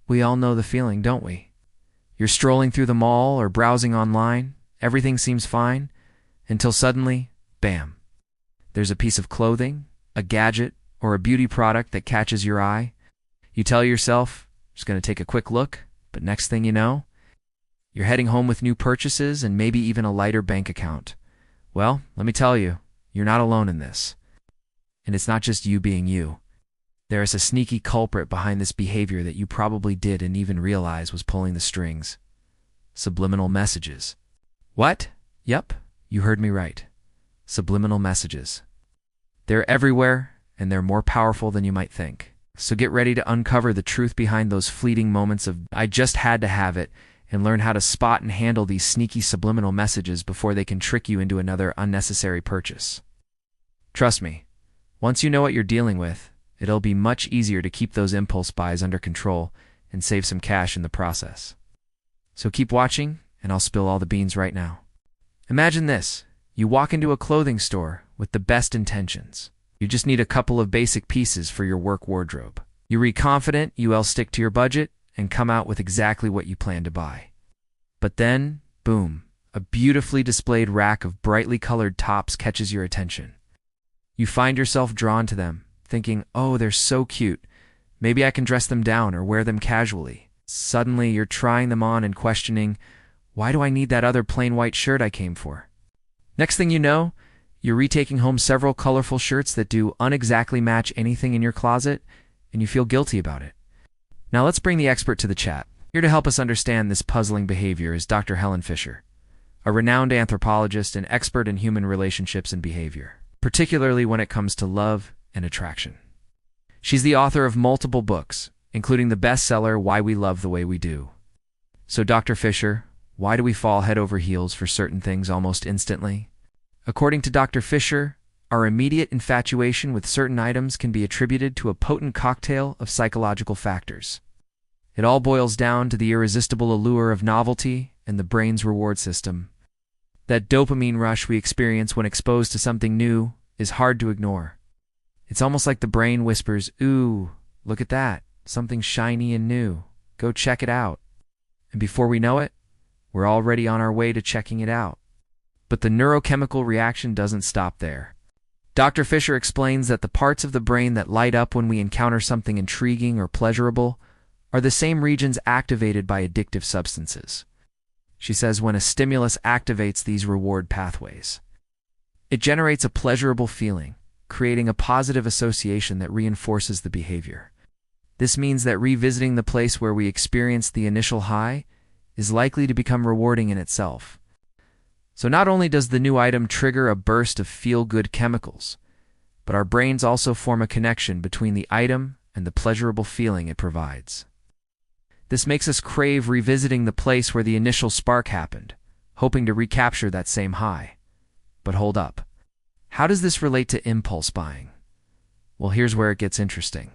We all know the feeling, don't we? You're strolling through the mall or browsing online, everything seems fine, until suddenly, bam, there's a piece of clothing, a gadget, or a beauty product that catches your eye. You tell yourself, just going to take a quick look, but next thing you know, you're heading home with new purchases and maybe even a lighter bank account. Well, let me tell you, you're not alone in this. And it's not just you being you. There is a sneaky culprit behind this behavior that you probably didn't even realize was pulling the strings. Subliminal messages. What? Yep, you heard me right. Subliminal messages. They're everywhere, and they're more powerful than you might think. So get ready to uncover the truth behind those fleeting moments of "I just had to have it," and learn how to spot and handle these sneaky subliminal messages before they can trick you into another unnecessary purchase. Trust me, once you know what you're dealing with, it'll be much easier to keep those impulse buys under control and save some cash in the process. So keep watching, and I'll spill all the beans right now. Imagine this. You walk into a clothing store with the best intentions. You just need a couple of basic pieces for your work wardrobe. You read confident you'll stick to your budget and come out with exactly what you plan to buy. But then, boom, a beautifully displayed rack of brightly colored tops catches your attention. You find yourself drawn to them, thinking, oh, they're so cute. Maybe I can dress them down or wear them casually. Suddenly, you're trying them on and questioning, why do I need that other plain white shirt I came for? Next thing you know, you're retaking home several colorful shirts that do unexactly match anything in your closet, and you feel guilty about it. Now let's bring the expert to the chat. Here to help us understand this puzzling behavior is Dr. Helen Fisher, a renowned anthropologist and expert in human relationships and behavior, particularly when it comes to love and attraction. She's the author of multiple books, including the bestseller Why We Love the Way We Do. So Dr. Fisher, why do we fall head over heels for certain things almost instantly? According to Dr. Fisher, our immediate infatuation with certain items can be attributed to a potent cocktail of psychological factors. It all boils down to the irresistible allure of novelty and the brain's reward system. That dopamine rush we experience when exposed to something new is hard to ignore. It's almost like the brain whispers, ooh, look at that, something shiny and new. Go check it out. And before we know it, we're already on our way to checking it out. But the neurochemical reaction doesn't stop there. Dr. Fisher explains that the parts of the brain that light up when we encounter something intriguing or pleasurable are the same regions activated by addictive substances. She says when a stimulus activates these reward pathways, it generates a pleasurable feeling, creating a positive association that reinforces the behavior. This means that revisiting the place where we experienced the initial high is likely to become rewarding in itself. So not only does the new item trigger a burst of feel-good chemicals, but our brains also form a connection between the item and the pleasurable feeling it provides. This makes us crave revisiting the place where the initial spark happened, hoping to recapture that same high. But hold up. How does this relate to impulse buying? Well, here's where it gets interesting.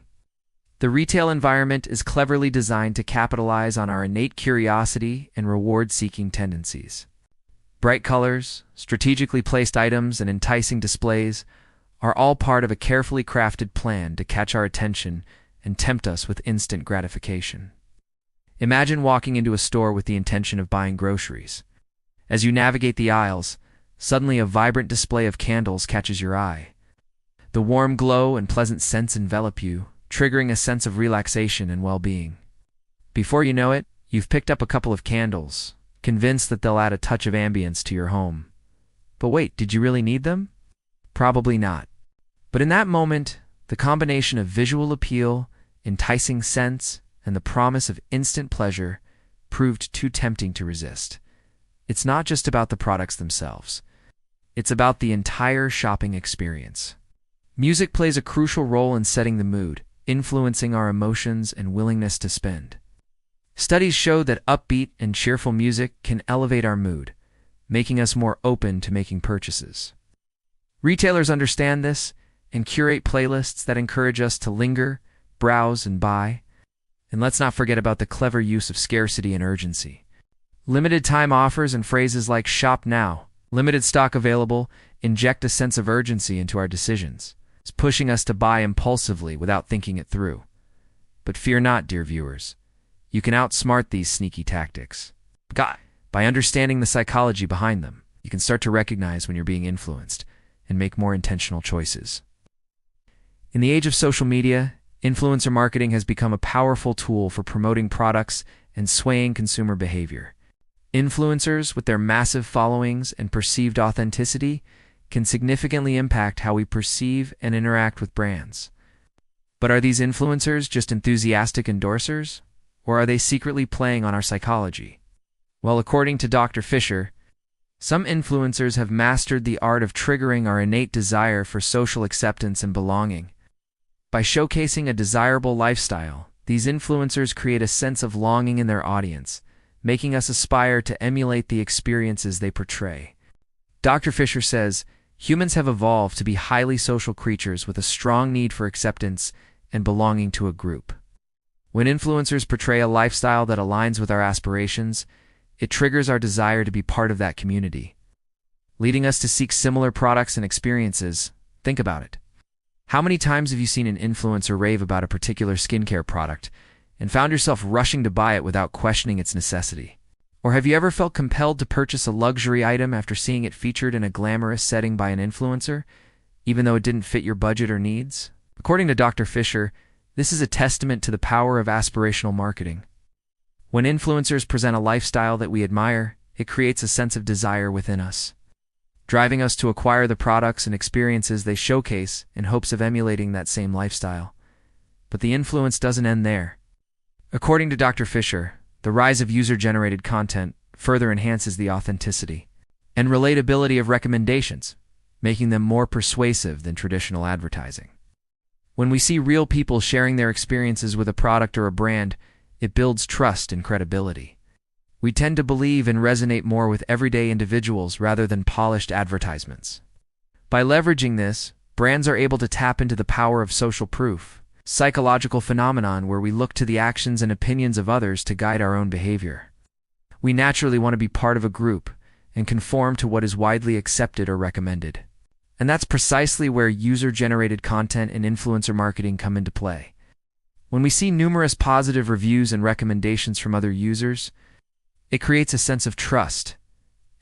The retail environment is cleverly designed to capitalize on our innate curiosity and reward-seeking tendencies. Bright colors, strategically placed items, and enticing displays are all part of a carefully crafted plan to catch our attention and tempt us with instant gratification. Imagine walking into a store with the intention of buying groceries. As you navigate the aisles, suddenly a vibrant display of candles catches your eye. The warm glow and pleasant scents envelop you, triggering a sense of relaxation and well-being. Before you know it, you've picked up a couple of candles, convinced that they'll add a touch of ambience to your home. But wait, did you really need them? Probably not. But in that moment, the combination of visual appeal, enticing scents, and the promise of instant pleasure proved too tempting to resist. It's not just about the products themselves. It's about the entire shopping experience. Music plays a crucial role in setting the mood, influencing our emotions and willingness to spend. Studies show that upbeat and cheerful music can elevate our mood, making us more open to making purchases. Retailers understand this and curate playlists that encourage us to linger, browse, and buy. And let's not forget about the clever use of scarcity and urgency. Limited time offers and phrases like "shop now," "limited stock available" inject a sense of urgency into our decisions. It's pushing us to buy impulsively without thinking it through. But fear not, dear viewers. You can outsmart these sneaky tactics. By understanding the psychology behind them, you can start to recognize when you're being influenced and make more intentional choices. In the age of social media, influencer marketing has become a powerful tool for promoting products and swaying consumer behavior. Influencers, with their massive followings and perceived authenticity, can significantly impact how we perceive and interact with brands. But are these influencers just enthusiastic endorsers, or are they secretly playing on our psychology? Well, according to Dr. Fisher, some influencers have mastered the art of triggering our innate desire for social acceptance and belonging. By showcasing a desirable lifestyle, these influencers create a sense of longing in their audience, making us aspire to emulate the experiences they portray. Dr. Fisher says, humans have evolved to be highly social creatures with a strong need for acceptance and belonging to a group. When influencers portray a lifestyle that aligns with our aspirations, it triggers our desire to be part of that community, leading us to seek similar products and experiences. Think about it. How many times have you seen an influencer rave about a particular skincare product and found yourself rushing to buy it without questioning its necessity? Or have you ever felt compelled to purchase a luxury item after seeing it featured in a glamorous setting by an influencer, even though it didn't fit your budget or needs? According to Dr. Fisher, this is a testament to the power of aspirational marketing. When influencers present a lifestyle that we admire, it creates a sense of desire within us, driving us to acquire the products and experiences they showcase in hopes of emulating that same lifestyle. But the influence doesn't end there. According to Dr. Fisher, the rise of user-generated content further enhances the authenticity and relatability of recommendations, making them more persuasive than traditional advertising. When we see real people sharing their experiences with a product or a brand, it builds trust and credibility. We tend to believe and resonate more with everyday individuals rather than polished advertisements. By leveraging this, brands are able to tap into the power of social proof, psychological phenomenon where we look to the actions and opinions of others to guide our own behavior. We naturally want to be part of a group and conform to what is widely accepted or recommended. And that's precisely where user-generated content and influencer marketing come into play. When we see numerous positive reviews and recommendations from other users, it creates a sense of trust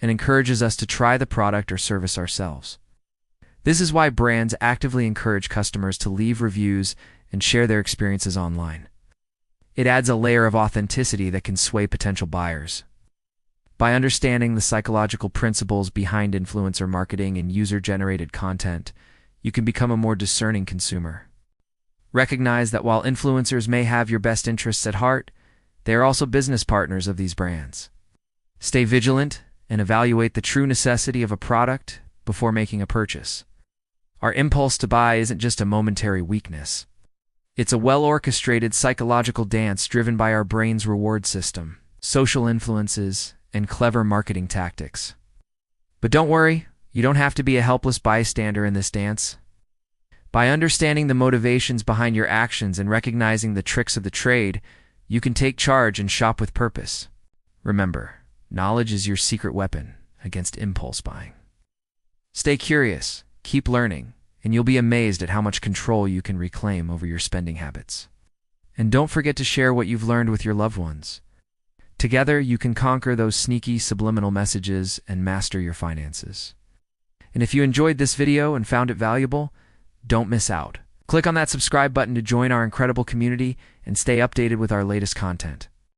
and encourages us to try the product or service ourselves. This is why brands actively encourage customers to leave reviews and share their experiences online. It adds a layer of authenticity that can sway potential buyers. By understanding the psychological principles behind influencer marketing and user-generated content, you can become a more discerning consumer. Recognize that while influencers may have your best interests at heart, they are also business partners of these brands. Stay vigilant and evaluate the true necessity of a product before making a purchase. Our impulse to buy isn't just a momentary weakness. It's a well-orchestrated psychological dance driven by our brain's reward system, social influences, and clever marketing tactics. But don't worry, you don't have to be a helpless bystander in this dance. By understanding the motivations behind your actions and recognizing the tricks of the trade, you can take charge and shop with purpose. Remember, knowledge is your secret weapon against impulse buying. Stay curious, keep learning, and you'll be amazed at how much control you can reclaim over your spending habits. And don't forget to share what you've learned with your loved ones. Together, you can conquer those sneaky subliminal messages and master your finances. And if you enjoyed this video and found it valuable, don't miss out. Click on that subscribe button to join our incredible community and stay updated with our latest content.